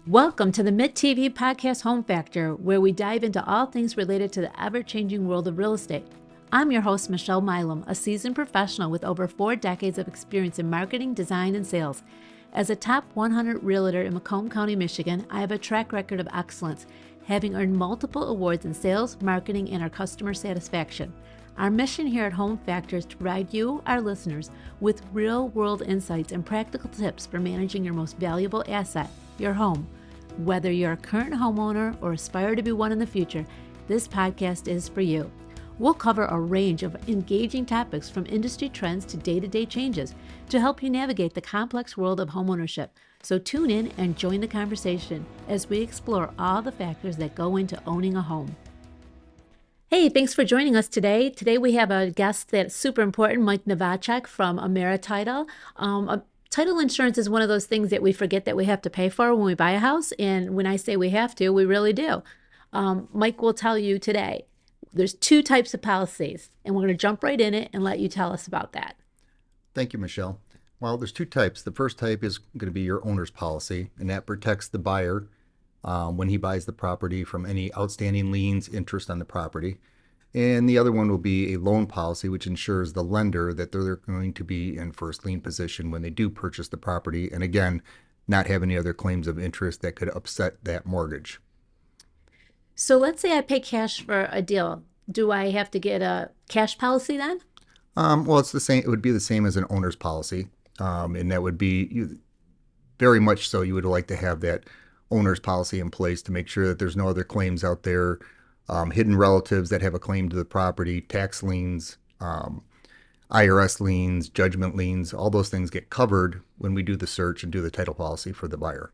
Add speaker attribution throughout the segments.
Speaker 1: Welcome to the Mitt TV podcast Home Factor, where we dive into all things related to the ever-changing world of real estate. I'm your host, Michelle Milam, a seasoned professional with over 4 decades of experience in marketing, design, and sales. As a top 100 realtor in Macomb County, Michigan, I have a track record of excellence, having earned multiple awards in sales, marketing, and our customer satisfaction. Our mission here at Home Factor is to provide you, our listeners, with real-world insights and practical tips for managing your most valuable asset, your home. Whether you're a current homeowner or aspire to be one in the future, this podcast is for you. We'll cover a range of engaging topics from industry trends to day-to-day changes to help you navigate the complex world of homeownership. So tune in and join the conversation as we explore all the factors that go into owning a home. Hey, thanks for joining us today. Today we have a guest that's super important, Mike Novacek from AmeriTitle. Title insurance is one of those things that we forget that we have to pay for when we buy a house. And when I say we have to, we really do. Mike will tell you today, there's 2 types of policies, and we're going to jump right in it and let you tell us about that.
Speaker 2: Thank you, Michelle. Well, there's 2 types. The first type is going to be your owner's policy, and that protects the buyer when he buys the property from any outstanding liens, interest on the property. And the other one will be a loan policy, which ensures the lender that they're going to be in first lien position when they do purchase the property. And again, not have any other claims of interest that could upset that mortgage.
Speaker 1: So let's say I pay cash for a deal. Do I have to get a cash policy then?
Speaker 2: Well, it's the same. It would be the same as an owner's policy. And that would be very much so. You would like to have that owner's policy in place to make sure that there's no other claims out there. Hidden relatives that have a claim to the property, tax liens, IRS liens, judgment liens, all those things get covered when we do the search and do the title policy for the buyer.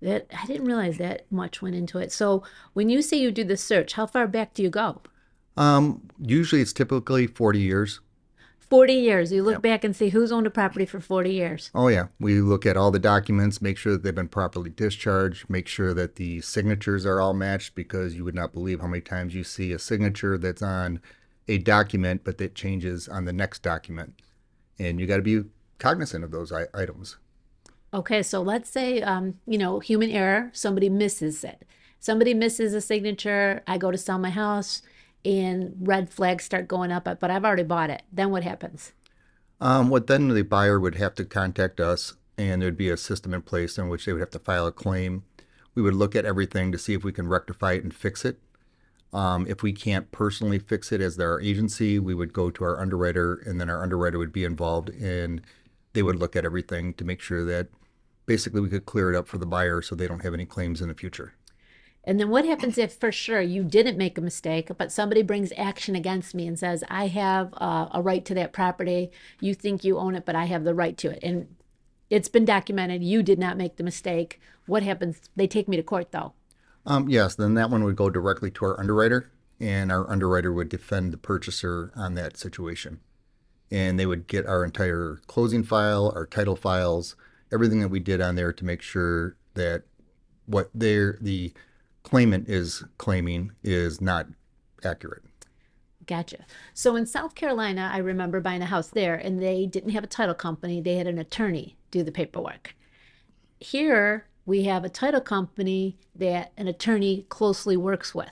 Speaker 1: I didn't realize that much went into it. So when you say you do the search, how far back do you go?
Speaker 2: Usually it's typically 40 years.
Speaker 1: 40 years. You look
Speaker 2: Yep.
Speaker 1: back and see who's owned a property for 40 years.
Speaker 2: Oh yeah, we look at all the documents, make sure that they've been properly discharged, make sure that the signatures are all matched, because you would not believe how many times you see a signature that's on a document but that changes on the next document. And you got to be cognizant of those items.
Speaker 1: Okay, so let's say, human error, somebody misses it. Somebody misses a signature. I go to sell my house and red flags start going up, but I've already bought it. Then what happens?
Speaker 2: What then the buyer would have to contact us, and there'd be a system in place in which they would have to file a claim. We would look at everything to see if we can rectify it and fix it. If we can't personally fix it as their agency, we would go to our underwriter, and then our underwriter would be involved, and they would look at everything to make sure that basically we could clear it up for the buyer so they don't have any claims in the future.
Speaker 1: And then what happens if for sure you didn't make a mistake, but somebody brings action against me and says, I have a right to that property. You think you own it, but I have the right to it. And it's been documented. You did not make the mistake. What happens? They take me to court though.
Speaker 2: Yes, then that one would go directly to our underwriter, and our underwriter would defend the purchaser on that situation. And they would get our entire closing file, our title files, everything that we did on there to make sure that what the claimant is claiming is not accurate.
Speaker 1: Gotcha. So in South Carolina, I remember buying a house there, and they didn't have a title company. They had an attorney do the paperwork. Here, we have a title company that an attorney closely works with.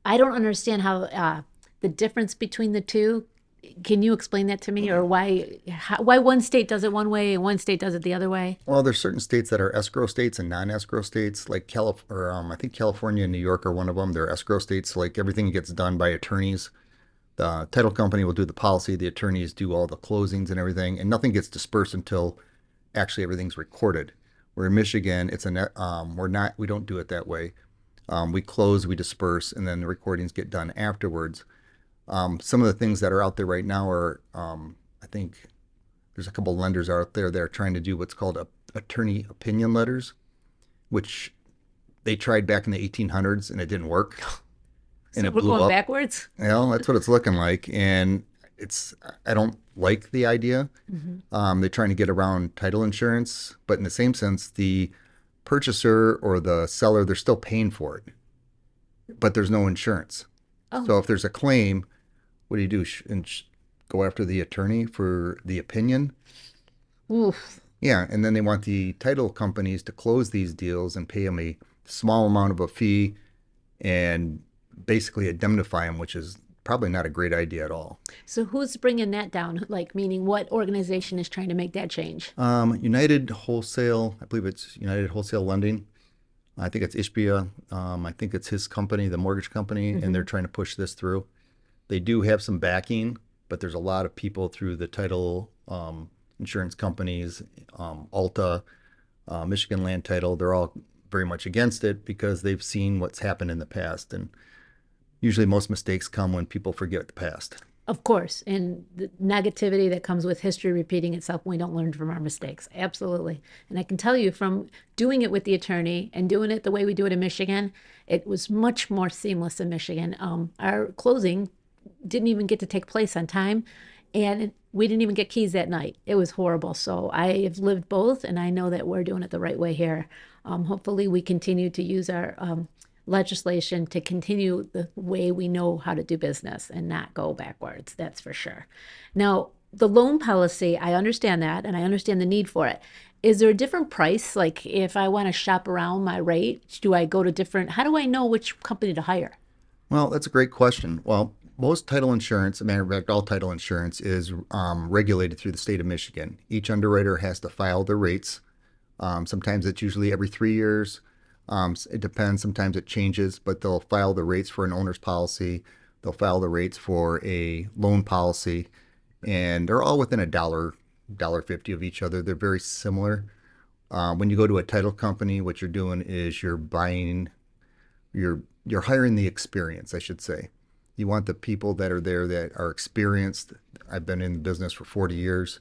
Speaker 1: I don't understand how the difference between the two. Can you explain that to me, or why one state does it one way and one state does it the other way?
Speaker 2: Well, there's certain states that are escrow states and non-escrow states, like I think California and New York are one of them. They're escrow states, so like everything gets done by attorneys. The title company will do the policy, the attorneys do all the closings and everything, and nothing gets dispersed until actually everything's recorded. Where in Michigan, we don't do it that way. We close, we disperse, and then the recordings get done afterwards. Some of the things that are out there right now are, I think there's a couple lenders out there that are trying to do what's called attorney opinion letters, which they tried back in the 1800s and it didn't work.
Speaker 1: So
Speaker 2: And it
Speaker 1: we're
Speaker 2: blew
Speaker 1: going
Speaker 2: up.
Speaker 1: backwards?
Speaker 2: Well, that's what it's looking like. And I don't like the idea. They're trying to get around title insurance, but in the same sense, the purchaser or the seller, they're still paying for it, but there's no insurance.
Speaker 1: Oh.
Speaker 2: So if there's a claim, what do you do? Go after the attorney for the opinion?
Speaker 1: Oof.
Speaker 2: Yeah, and then they want the title companies to close these deals and pay them a small amount of a fee and basically indemnify them, which is probably not a great idea at all.
Speaker 1: So who's bringing that down? Like, meaning what organization is trying to make that change?
Speaker 2: United Wholesale, I believe it's United Wholesale Lending. I think it's Ishbia. I think it's his company, the mortgage company, and they're trying to push this through. They do have some backing, but there's a lot of people through the title insurance companies, Alta, Michigan Land Title. They're all very much against it because they've seen what's happened in the past. And usually most mistakes come when people forget the past.
Speaker 1: Of course, and the negativity that comes with history repeating itself when we don't learn from our mistakes. Absolutely. And I can tell you from doing it with the attorney and doing it the way we do it in Michigan, it was much more seamless in Michigan. Our closing didn't even get to take place on time, and we didn't even get keys that night. It was horrible. So I have lived both, and I know that we're doing it the right way here. Hopefully, we continue to use our legislation to continue the way we know how to do business and not go backwards. That's for sure. Now, the loan policy, I understand that, and I understand the need for it. Is there a different price? Like if I want to shop around my rate, do I go to different, how do I know which company to hire?
Speaker 2: Well, that's a great question. Well, most title insurance, as a matter of fact, all title insurance is regulated through the state of Michigan. Each underwriter has to file their rates. Sometimes it's usually every 3 years. It depends. Sometimes it changes, but they'll file the rates for an owner's policy. They'll file the rates for a loan policy, and they're all within $1.50 of each other. They're very similar. When you go to a title company, what you're doing is you're hiring the experience, I should say. You want the people that are there that are experienced. I've been in the business for 40 years.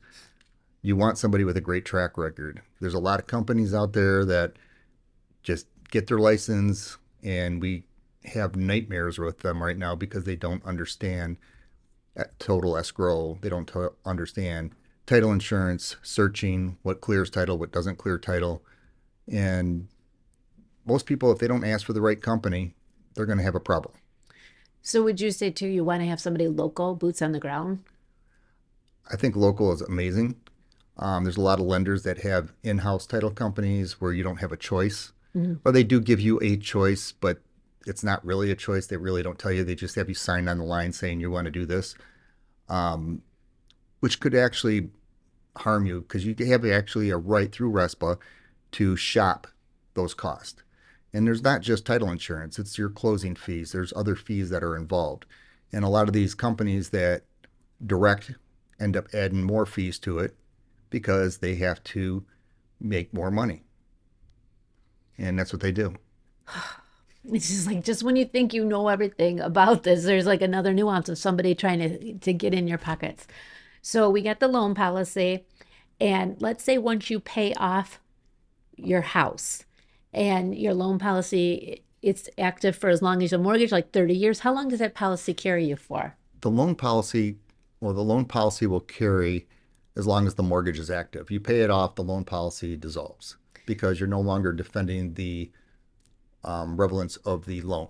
Speaker 2: You want somebody with a great track record. There's a lot of companies out there that just get their license, and we have nightmares with them right now because they don't understand total escrow. They don't understand title insurance, searching, what clears title, what doesn't clear title. And most people, if they don't ask for the right company, they're going to have a problem.
Speaker 1: So would you say too, you want to have somebody local, boots on the ground?
Speaker 2: I think local is amazing. There's a lot of lenders that have in-house title companies where you don't have a choice. Or they do give you a choice, but it's not really a choice. They really don't tell you. They just have you sign on the line saying you want to do this, which could actually harm you because you have actually a right through RESPA to shop those costs. And there's not just title insurance. It's your closing fees. There's other fees that are involved. And a lot of these companies that direct end up adding more fees to it because they have to make more money. And that's what they do.
Speaker 1: It's just like, just when you think you know everything about this, there's like another nuance of somebody trying to get in your pockets. So we got the loan policy, and let's say once you pay off your house and your loan policy, it's active for as long as your mortgage, like 30 years. How long does that policy carry you for?
Speaker 2: The loan policy, well, the loan policy will carry as long as the mortgage is active. You pay it off, the loan policy dissolves because you're no longer defending the relevance of the loan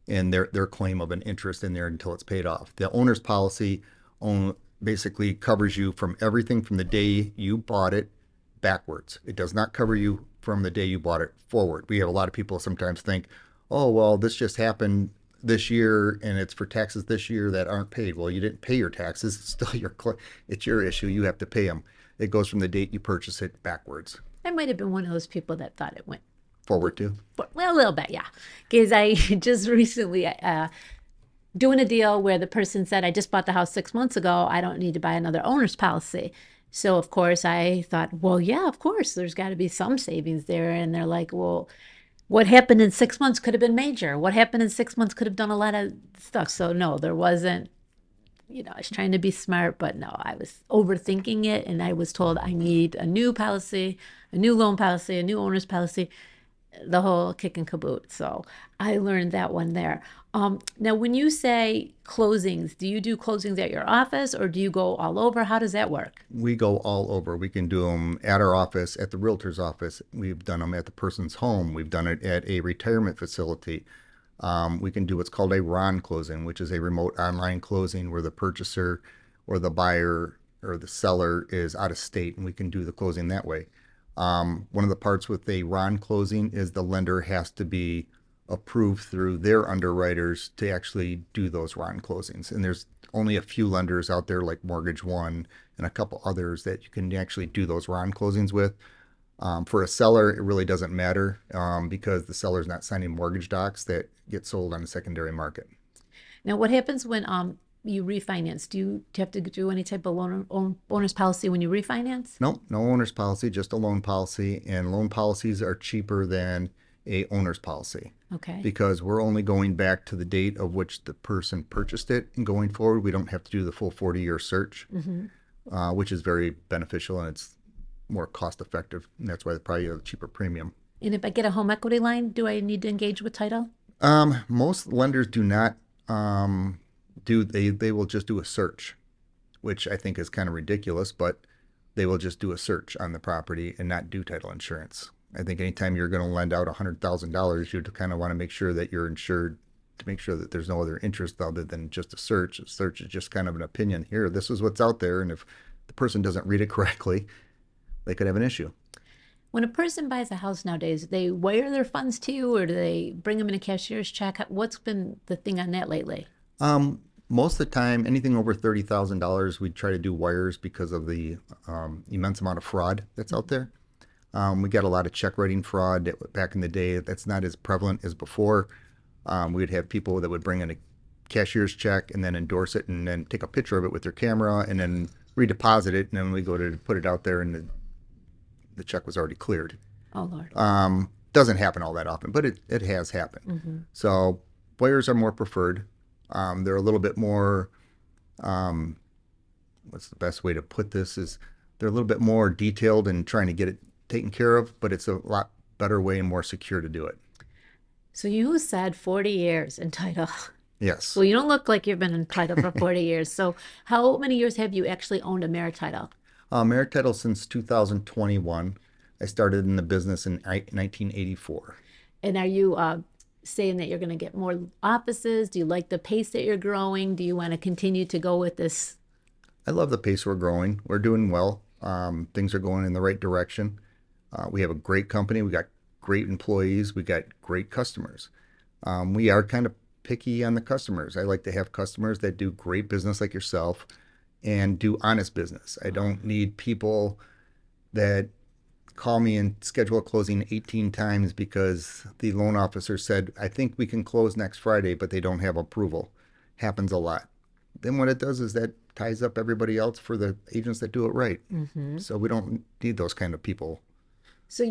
Speaker 2: and their claim of an interest in there until it's paid off. The owner's policy basically covers you from everything from the day you bought it backwards. It does not cover you from the day you bought it forward. We have a lot of people sometimes think, oh, well, this just happened this year and it's for taxes this year that aren't paid. Well, you didn't pay your taxes. It's still it's your issue. You have to pay them. It goes from the date you purchase it backwards.
Speaker 1: I might have been one of those people that thought it went
Speaker 2: Forward too.
Speaker 1: well, a little bit, yeah. Because I just recently doing a deal where the person said, I just bought the house 6 months ago. I don't need to buy another owner's policy. So, of course, I thought, well, yeah, of course, there's got to be some savings there. And they're like, well, what happened in 6 months could have been major. What happened in 6 months could have done a lot of stuff. So, no, there wasn't, I was trying to be smart, but no, I was overthinking it. And I was told I need a new policy, a new loan policy, a new owner's policy, the whole kick and caboodle. So I learned that one there. Now, when you say closings, do you do closings at your office or do you go all over? How does that work?
Speaker 2: We go all over. We can do them at our office, at the realtor's office. We've done them at the person's home. We've done it at a retirement facility. We can do what's called a RON closing, which is a remote online closing where the purchaser or the buyer or the seller is out of state, and we can do the closing that way. One of the parts with a RON closing is the lender has to be approved through their underwriters to actually do those RON closings. And there's only a few lenders out there like Mortgage One and a couple others that you can actually do those RON closings with. For a seller, it really doesn't matter because the seller's not signing mortgage docs that get sold on the secondary market.
Speaker 1: Now, what happens when you refinance? Do you have to do any type of owner's policy when you refinance?
Speaker 2: Nope, no owner's policy, just a loan policy. And loan policies are cheaper than a owner's policy.
Speaker 1: Okay.
Speaker 2: Because we're only going back to the date of which the person purchased it, and going forward, we don't have to do the full 40-year search, which is very beneficial, and it's more cost effective, and that's why they probably have a cheaper premium.
Speaker 1: And if I get a home equity line, do I need to engage with title?
Speaker 2: Most lenders do not they will just do a search, which I think is kind of ridiculous, but they will just do a search on the property and not do title insurance. I think anytime you're going to lend out $100,000, you kind of want to make sure that you're insured to make sure that there's no other interest other than just a search. A search is just kind of an opinion. Here, this is what's out there, and if the person doesn't read it correctly, they could have an issue.
Speaker 1: When a person buys a house nowadays, they wire their funds to you, or do they bring them in a cashier's check? What's been the thing on that lately?
Speaker 2: Most of the time, anything over $30,000, we try to do wires because of the immense amount of fraud that's out there. We got a lot of check writing fraud back in the day. That's not as prevalent as before. We'd have people that would bring in a cashier's check and then endorse it and then take a picture of it with their camera and then redeposit it. And then we go to put it out there and the check was already cleared.
Speaker 1: Oh, Lord.
Speaker 2: Doesn't happen all that often, but it has happened. So wires are more preferred. They're a little bit more, what's the best way to put this is they're a little bit more detailed in trying to get it taken care of, but it's a lot better way and more secure to do it.
Speaker 1: So you said 40 years in title.
Speaker 2: Yes.
Speaker 1: Well, you don't look like you've been in title for 40 years. So how many years have you actually owned a Merit title?
Speaker 2: Merit title since 2021. I started in the business in 1984.
Speaker 1: And are you saying that you're going to get more offices? Do you like the pace that you're growing? Do you want to continue to go with this?
Speaker 2: I love the pace we're growing. We're doing well. Things are going in the right direction. We have a great company. We got great employees. We got great customers. We are kind of picky on the customers. I like to have customers that do great business like yourself and do honest business. I don't need people that call me and schedule a closing 18 times because the loan officer said, I think we can close next Friday, but they don't have approval. Happens a lot. Then what it does is that ties up everybody else for the agents that do it right. So we don't need those kind of people.
Speaker 1: So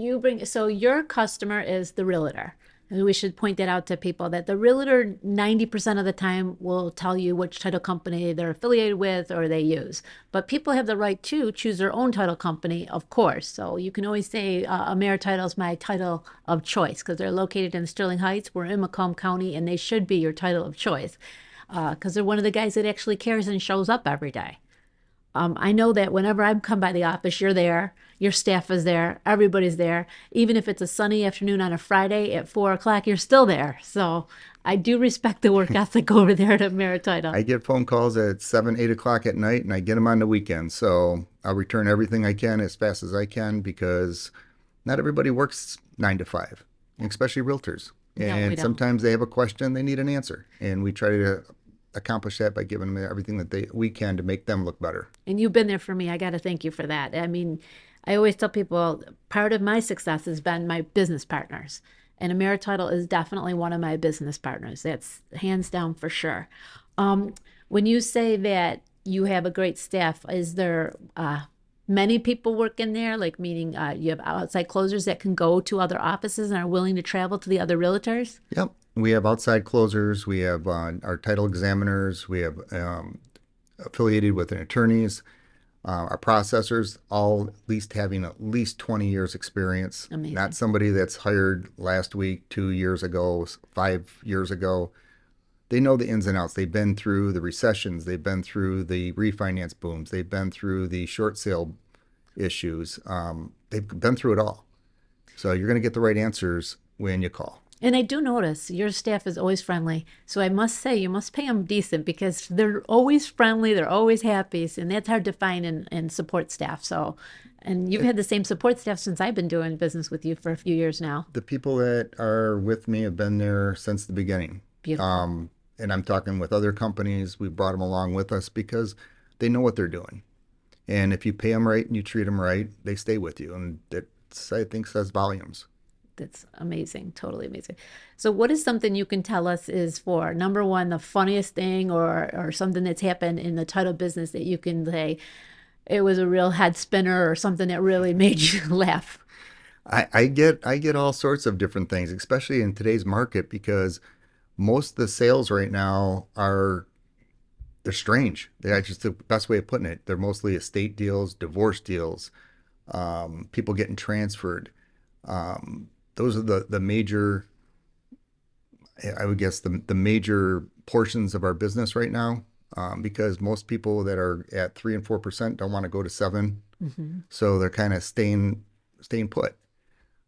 Speaker 1: your customer is the realtor. And we should point that out to people that the realtor 90% of the time will tell you which title company they're affiliated with or they use. But people have the right to choose their own title company, of course. So you can always say AmeriTitle is my title of choice because they're located in Sterling Heights. We're in Macomb County, and they should be your title of choice because they're one of the guys that actually cares and shows up every day. I know that whenever I come by the office, you're there, your staff is there, everybody's there. Even if it's a sunny afternoon on a Friday at 4 o'clock, you're still there. So I do respect the work ethic over there at AmeriTitle.
Speaker 2: I get phone calls at 7, 8 o'clock at night, and I get them on the weekend. So I'll return everything I can as fast as I can because not everybody works 9 to 5, especially realtors. And sometimes they have a question, they need an answer. And we try to accomplish that by giving them everything that we can to make them look better.
Speaker 1: And you've been there for me. I got to thank you for that. I mean, I always tell people part of my success has been my business partners. And AmeriTitle is definitely one of my business partners. That's hands down for sure. When you say that you have a great staff, is there many people working there? Like meaning you have outside closers that can go to other offices and are willing to travel to the other realtors?
Speaker 2: Yep. We have outside closers. We have our title examiners. We have affiliated with attorneys. Our processors, all at least having at least 20 years experience.
Speaker 1: Amazing.
Speaker 2: Not somebody that's hired last week, 2 years ago, 5 years ago. They know the ins and outs. They've been through the recessions. They've been through the refinance booms. They've been through the short sale issues. They've been through it all. So you're going to get the right answers when you call.
Speaker 1: And I do notice your staff is always friendly. So I must say, you must pay them decent because they're always friendly, they're always happy. And that's hard to find in support staff. So, and you've
Speaker 2: It,
Speaker 1: had the same support staff since I've been doing business with you for a few years now.
Speaker 2: the people that are with me have been there since the beginning.
Speaker 1: Beautiful.
Speaker 2: And I'm talking with other companies. We brought them along with us because they know what they're doing. And if you pay them right and you treat them right, they stay with you. And that, I think, says volumes.
Speaker 1: That's amazing. Totally amazing. So what is something you can tell us is for number one, the funniest thing or something that's happened in the title business that you can say it was a real head spinner or something that really made you laugh?
Speaker 2: I get all sorts of different things, especially in today's market, because most of the sales right now they're strange. They're just the best way of putting it. They're mostly estate deals, divorce deals, people getting transferred. Those are the major, I would guess, the major portions of our business right now. Because most people that are at 3 and 4% don't want to go to 7, so they're kind of staying put.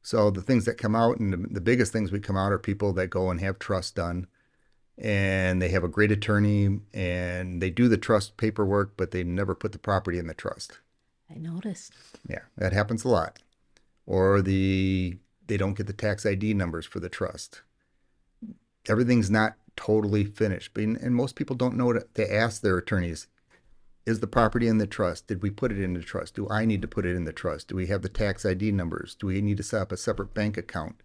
Speaker 2: So the things that come out, and the biggest things we come out, are people that go and have trust done, and they have a great attorney, and they do the trust paperwork, but they never put the property in the trust.
Speaker 1: I noticed.
Speaker 2: Yeah, that happens a lot. Or they don't get the tax ID numbers for the trust. Everything's not totally finished, and most people don't know to ask their attorneys, is the property in the trust? Did we put it in the trust? Do I need to put it in the trust? Do we have the tax ID numbers? Do we need to set up a separate bank account?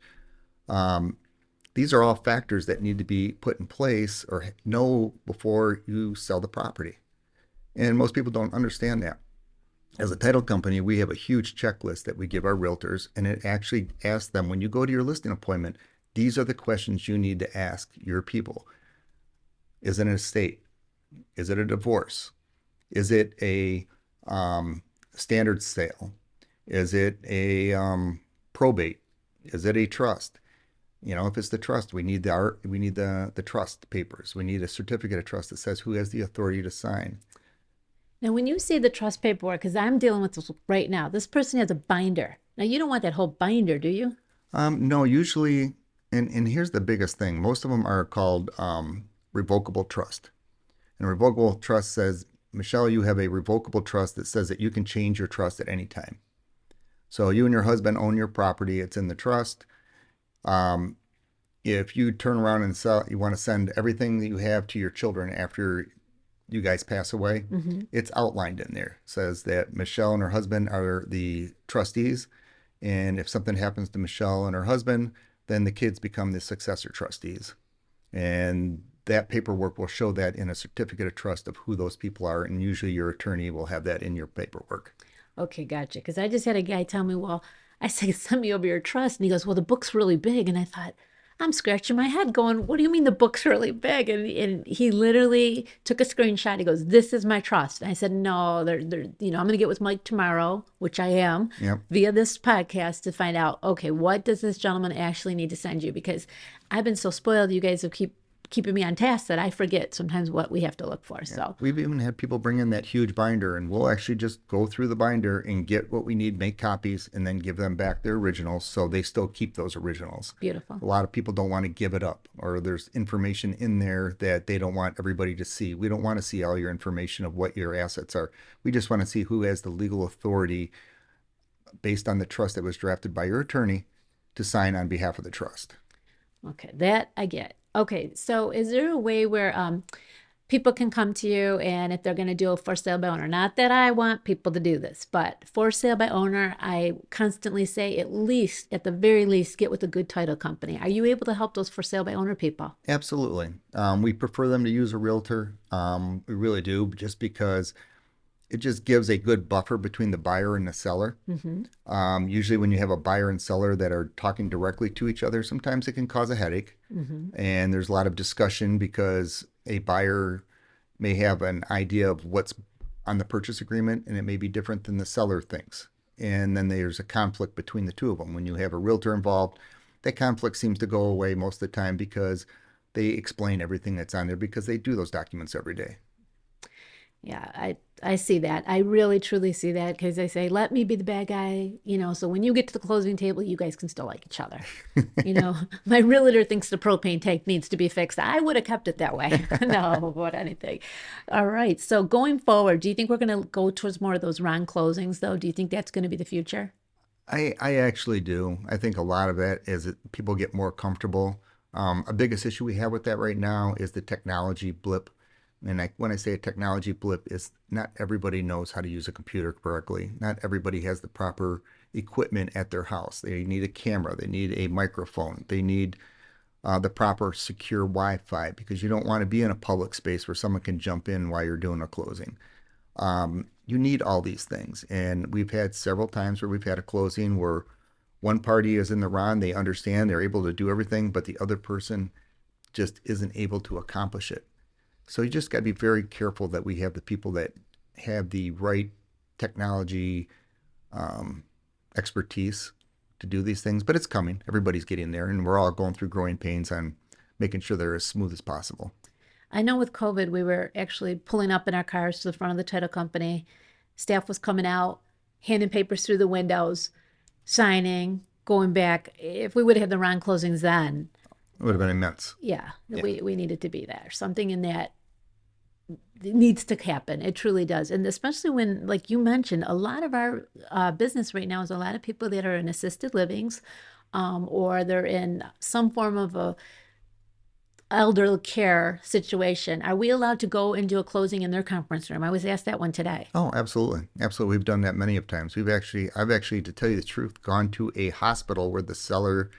Speaker 2: These are all factors that need to be put in place or know before you sell the property. And most people don't understand that. As a title company, we have a huge checklist that we give our realtors, and it actually asks them, when you go to your listing appointment, these are the questions you need to ask your people. Is it an estate? Is it a divorce? Is it a standard sale? Is it a probate? Is it a trust? If it's the trust, we need the trust papers. We need a certificate of trust that says who has the authority to sign.
Speaker 1: Now, when you say the trust paperwork, because I'm dealing with this right now, this person has a binder. Now, you don't want that whole binder, do you?
Speaker 2: No, usually, and here's the biggest thing. Most of them are called revocable trust. And a revocable trust says, Michelle, you have a revocable trust that says that you can change your trust at any time. So you and your husband own your property. It's in the trust. If you turn around and sell, you want to send everything that you have to your children after you guys pass away, it's outlined in there. It says that Michelle and her husband are the trustees. And if something happens to Michelle and her husband, then the kids become the successor trustees. And that paperwork will show that in a certificate of trust of who those people are. And usually your attorney will have that in your paperwork.
Speaker 1: Okay, gotcha. Because I just had a guy tell me, well, I said, send me over your trust. And he goes, well, the book's really big. And I thought, I'm scratching my head going, what do you mean the book's really big? And he literally took a screenshot. He goes, this is my trust. And I said, no, I'm going to get with Mike tomorrow, which I am,
Speaker 2: Yep.
Speaker 1: via this podcast to find out, okay, what does this gentleman actually need to send you? Because I've been so spoiled. You guys have keeping me on task that I forget sometimes what we have to look for.
Speaker 2: Yeah.
Speaker 1: So
Speaker 2: We've even had people bring in that huge binder, and we'll actually just go through the binder and get what we need, make copies, and then give them back their originals, so they still keep those originals.
Speaker 1: beautiful.
Speaker 2: A lot of people don't want to give it up, or there's information in there that they don't want everybody to see. We don't want to see all your information of what your assets are. We just want to see who has the legal authority based on the trust that was drafted by your attorney to sign on behalf of the trust.
Speaker 1: Okay, that I get. Okay, so is there a way where people can come to you and if they're going to do a for sale by owner, not that I want people to do this, but for sale by owner, I constantly say at the very least, get with a good title company. Are you able to help those for sale by owner people?
Speaker 2: Absolutely. We prefer them to use a realtor. We really do, just because it just gives a good buffer between the buyer and the seller. Usually when you have a buyer and seller that are talking directly to each other, sometimes it can cause a headache. And there's a lot of discussion because a buyer may have an idea of what's on the purchase agreement, and it may be different than the seller thinks. And then there's a conflict between the two of them. When you have a realtor involved, that conflict seems to go away most of the time because they explain everything that's on there, because they do those documents every day.
Speaker 1: Yeah, I see that. I really truly see that because they say, let me be the bad guy, so when you get to the closing table, you guys can still like each other. My realtor thinks the propane tank needs to be fixed. I would have kept it that way. No, about anything. All right. So going forward, do you think we're going to go towards more of those round closings, though? Do you think that's going to be the future?
Speaker 2: I actually do. I think a lot of that is that people get more comfortable. A biggest issue we have with that right now is the technology blip. And when I say a technology blip, is not everybody knows how to use a computer correctly. Not everybody has the proper equipment at their house. They need a camera. They need a microphone. They need the proper secure Wi-Fi because you don't want to be in a public space where someone can jump in while you're doing a closing. You need all these things. And we've had several times where we've had a closing where one party is in the wrong, they understand, they're able to do everything, but the other person just isn't able to accomplish it. So you just got to be very careful that we have the people that have the right technology expertise to do these things. But it's coming. Everybody's getting there, and we're all going through growing pains on making sure they're as smooth as possible.
Speaker 1: I know with COVID, we were actually pulling up in our cars to the front of the title company. Staff was coming out, handing papers through the windows, signing, going back. If we would have had the round closings then,
Speaker 2: It would have been immense.
Speaker 1: yeah,
Speaker 2: Yeah.
Speaker 1: we needed to be there. Something in that needs to happen. It truly does. And especially when, like you mentioned, a lot of our business right now is a lot of people that are in assisted livings, or they're in some form of a elder care situation. Are we allowed to go and do a closing in their conference room? I was asked that one today.
Speaker 2: Oh, absolutely. Absolutely. We've done that many of times. I've actually, to tell you the truth, gone to a hospital where the seller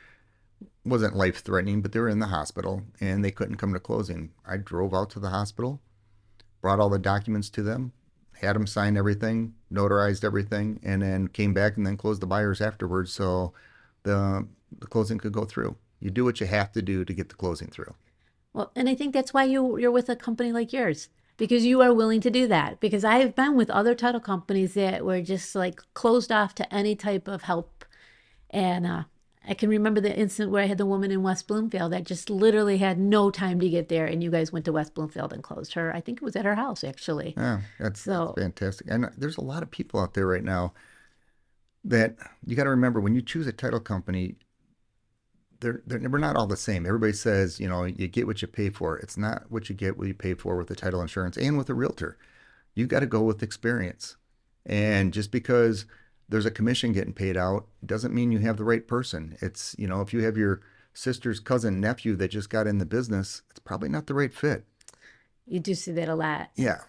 Speaker 2: wasn't life threatening, but they were in the hospital and they couldn't come to closing. I drove out to the hospital, brought all the documents to them, had them sign everything, notarized everything, and then came back and then closed the buyers afterwards so the closing could go through. You do what you have to do to get the closing through.
Speaker 1: Well, and I think that's why you're with a company like yours, because you are willing to do that. Because I have been with other title companies that were just like closed off to any type of help. And I can remember the incident where I had the woman in West Bloomfield that just literally had no time to get there, and you guys went to West Bloomfield and closed her. I think it was at her house actually.
Speaker 2: Yeah, that's
Speaker 1: So
Speaker 2: fantastic. And there's a lot of people out there right now that you got to remember when you choose a title company, we're not all the same. Everybody says, you get what you pay for. It's not what you get what you pay for with the title insurance and with a realtor. You got to go with experience. And just because there's a commission getting paid out doesn't mean you have the right person. It's, if you have your sister's cousin, nephew that just got in the business, it's probably not the right fit.
Speaker 1: you do see that a lot.
Speaker 2: Yeah.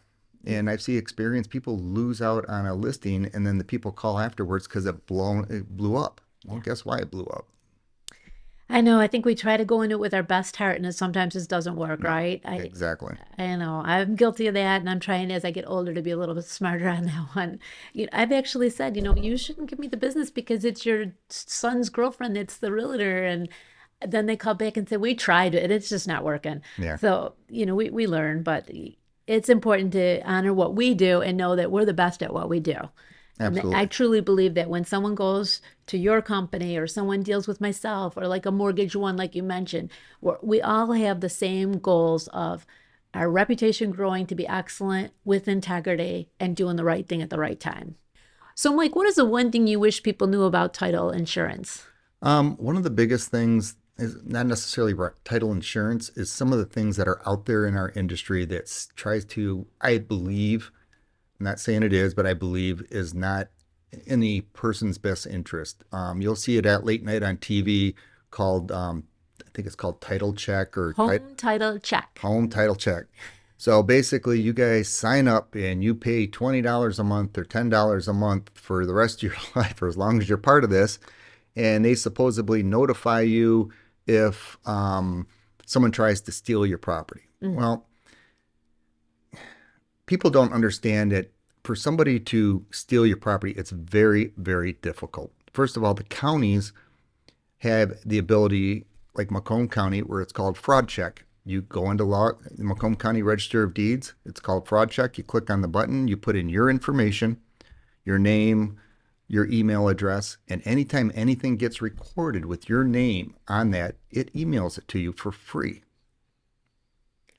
Speaker 2: And I've seen experienced people lose out on a listing and then the people call afterwards because it blew up. Well, guess why it blew up?
Speaker 1: I know. I think we try to go into it with our best heart, and sometimes it doesn't work,
Speaker 2: No,
Speaker 1: right?
Speaker 2: exactly.
Speaker 1: I know. I'm guilty of that, and I'm trying as I get older to be a little bit smarter on that one. I've actually said, you shouldn't give me the business because it's your son's girlfriend that's the realtor, and then they call back and say, we tried it, it's just not working.
Speaker 2: Yeah,
Speaker 1: So, we learn, but it's important to honor what we do and know that we're the best at what we do. And I
Speaker 2: absolutely.
Speaker 1: truly believe that when someone goes to your company or someone deals with myself or like a mortgage one, like you mentioned, we all have the same goals of our reputation growing to be excellent with integrity and doing the right thing at the right time. So, Mike, what is the one thing you wish people knew about title insurance?
Speaker 2: One of the biggest things is not necessarily title insurance, is some of the things that are out there in our industry that tries to, I believe, I'm not saying it is, but I believe is not in the person's best interest. You'll see it at late night on TV called, I think it's called Title Check or
Speaker 1: Home title check.
Speaker 2: Home Title Check. So basically, you guys sign up and you pay $20 a month or $10 a month for the rest of your life, or as long as you're part of this. And they supposedly notify you if someone tries to steal your property. Well, people don't understand that for somebody to steal your property, it's very, very difficult. First of all, the counties have the ability, like Macomb County, where it's called fraud check. You go into the Macomb County Register of Deeds, it's called fraud check. You click on the button, you put in your information, your name, your email address, and anytime anything gets recorded with your name on that, it emails it to you for free.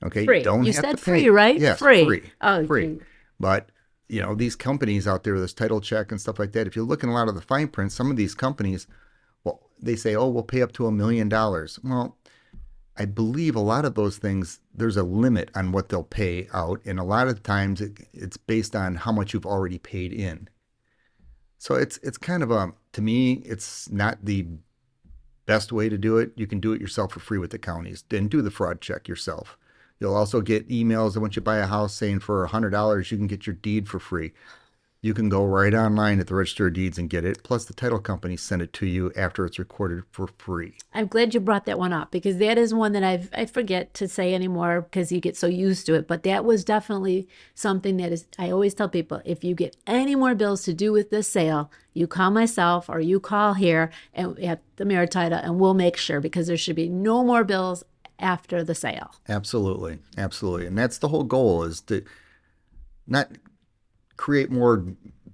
Speaker 2: Okay,
Speaker 1: Free.
Speaker 2: don't
Speaker 1: You
Speaker 2: have
Speaker 1: said
Speaker 2: to pay.
Speaker 1: free, right?
Speaker 2: Yes,
Speaker 1: Free.
Speaker 2: free.
Speaker 1: Oh,
Speaker 2: Free.
Speaker 1: gee.
Speaker 2: But, these companies out there, this title check and stuff like that, if you look in a lot of the fine print, some of these companies, well, they say, oh, we'll pay up to $1 million. Well, I believe a lot of those things, there's a limit on what they'll pay out. And a lot of times it's based on how much you've already paid in. So it's kind of to me, it's not the best way to do it. You can do it yourself for free with the counties. Then do the fraud check yourself. You'll also get emails that once you buy a house saying for $100, you can get your deed for free. You can go right online at the Register of Deeds and get it. Plus, the title company send it to you after it's recorded for free.
Speaker 1: I'm glad you brought that one up, because that is one that I forget to say anymore because you get so used to it. But that was definitely something that is, I always tell people, if you get any more bills to do with this sale, you call myself or you call here at the Maritida, and we'll make sure, because there should be no more bills after the sale.
Speaker 2: Absolutely. Absolutely. And that's the whole goal, is to not create more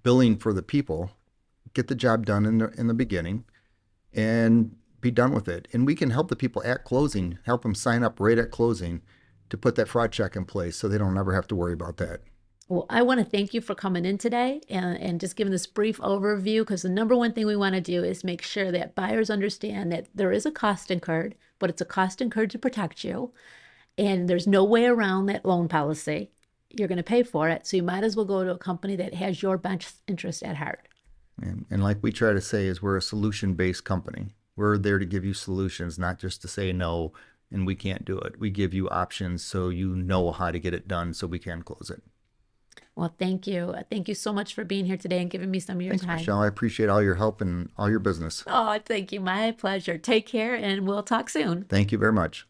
Speaker 2: billing for the people, get the job done in the beginning, and be done with it. And we can help the people at closing, help them sign up right at closing to put that fraud check in place so they don't ever have to worry about that.
Speaker 1: Well, I want to thank you for coming in today and just giving this brief overview, because the number one thing we want to do is make sure that buyers understand that there is a cost incurred, but it's a cost incurred to protect you. And there's no way around that loan policy. You're going to pay for it. So you might as well go to a company that has your best interest at heart.
Speaker 2: And like we try to say, is we're a solution-based company. We're there to give you solutions, not just to say no and we can't do it. We give you options so you know how to get it done so we can close it.
Speaker 1: Well, thank you. Thank you so much for being here today and giving me some of your
Speaker 2: Thanks,
Speaker 1: time.
Speaker 2: Michelle. I appreciate all your help and all your business.
Speaker 1: Oh, thank you. My pleasure. Take care, and we'll talk soon.
Speaker 2: Thank you very much.